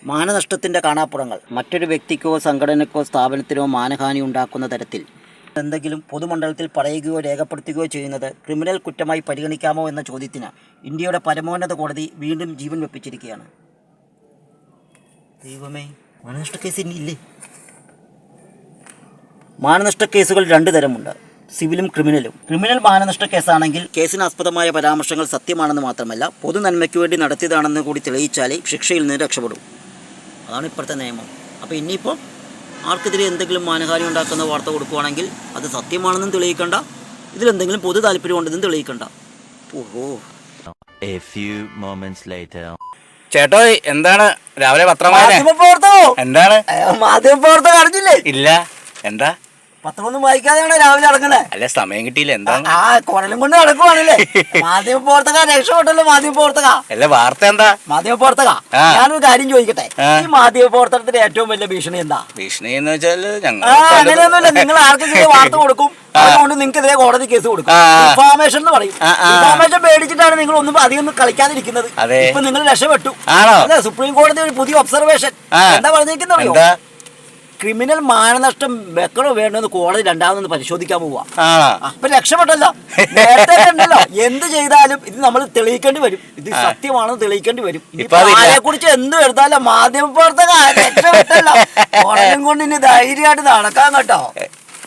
മാനനഷ്ടത്തിൻ്റെ കാണാപ്പുറങ്ങൾ മറ്റൊരു വ്യക്തിക്കോ സംഘടനക്കോ സ്ഥാപനത്തിനോ മാനഹാനി ഉണ്ടാക്കുന്ന തരത്തിൽ എന്തെങ്കിലും പൊതുമണ്ഡലത്തിൽ പറയുകയോ രേഖപ്പെടുത്തുകയോ ചെയ്യുന്നത് ക്രിമിനൽ കുറ്റമായി പരിഗണിക്കാമോ എന്ന ചോദ്യത്തിന് ഇന്ത്യയുടെ പരമോന്നത കോടതി വീണ്ടും ജീവൻ വെപ്പിച്ചിരിക്കുകയാണ്. ദൈവമേ, മാനനഷ്ട കേസ് ഇനിയില്ലേ? മാനനഷ്ട കേസുകൾ രണ്ട് തരമുണ്ട്, സിവിലും ക്രിമിനലും. ക്രിമിനൽ മാനനഷ്ട കേസാണെങ്കിൽ കേസിനാസ്പദമായ പരാമർശങ്ങൾ സത്യമാണെന്ന് മാത്രമല്ല പൊതു നന്മയ്ക്ക് വേണ്ടി നടത്തിയതാണെന്ന് കൂടി തെളിയിച്ചാലേ ശിക്ഷയിൽ നിന്ന് രക്ഷപ്പെടും. അതാണ് ഇപ്പോഴത്തെ നിയമം. അപ്പോൾ ഇനിയിപ്പോൾ ആർക്കെതിരെ എന്തെങ്കിലും മാനഹാനി ഉണ്ടാക്കുന്ന വാർത്ത കൊടുക്കുകയാണെങ്കിൽ അത് സത്യമാണെന്നും തെളിയിക്കണ്ട, ഇതിലെന്തെങ്കിലും പൊതു താല്പര്യം ഉണ്ടെന്നും തെളിയിക്കണ്ട. ഓഹോ. ചേട്ടോ, എന്താണ് രാവിലെ പത്രം എന്താണ് മാധ്യമപ്രവർത്തകം അറിഞ്ഞില്ലേ? ഇല്ല, എന്താ പത്രമൊന്നും വായിക്കാതെയാണ് രാവിലെ നടക്കണേ? അല്ല, സമയം കിട്ടിയില്ല. എന്താണ്? കുടലും കൊണ്ട് നടക്കുവാണല്ലേ മാധ്യമപ്രവർത്തക? രക്ഷപ്പെട്ടല്ലോ മാധ്യമപ്രവർത്തക. അല്ല, വാർത്ത എന്താ? മാധ്യമപ്രവർത്തക, ഞാനൊരു കാര്യം ചോദിക്കട്ടെ, ഈ മാധ്യമപ്രവർത്തനത്തിന്റെ ഏറ്റവും വലിയ ഭീഷണി എന്താ? ഭീഷണി എന്ന് വെച്ചാൽ അങ്ങനെയൊന്നുമില്ല, നിങ്ങൾ ആർക്കെങ്കിലും വാർത്ത കൊടുക്കും, അതുകൊണ്ട് നിങ്ങൾക്കെതിരെ കോടതി കേസ് കൊടുക്കും. ഇൻഫോർമേഷൻ എന്ന് പറയും. ഇൻഫോർമേഷൻ പേടിച്ചിട്ടാണ് നിങ്ങൾ ഒന്നും അധികം കളിക്കാതിരിക്കുന്നത്. ഇപ്പൊ നിങ്ങൾ രക്ഷപ്പെട്ടു. അതെ, സുപ്രീം കോടതി ഒരു പുതിയ ഒബ്സർവേഷൻ എന്താ പറഞ്ഞിരിക്കുന്നറിയോ? ക്രിമിനൽ മാനനഷ്ടം വെക്കണോ വേണമെന്ന് കോടതി രണ്ടാമതൊന്ന് പരിശോധിക്കാൻ പോവാ. അപ്പൊ രക്ഷപ്പെട്ടല്ലോ. നേരത്തെ ഉണ്ടല്ലോ, എന്ത് ചെയ്താലും ഇത് നമ്മൾ തെളിയിക്കേണ്ടി വരും. ഇത് സത്യമാണെന്ന് തെളിയിക്കേണ്ടി വരും. അതിനെ കുറിച്ച് എന്ത് എടുത്താലും മാധ്യമപ്രവർത്തക രക്ഷപ്പെട്ടല്ലോ. കോടതിയും കൊണ്ട് ഇനി ധൈര്യമായിട്ട് നടക്കാൻ കേട്ടോ.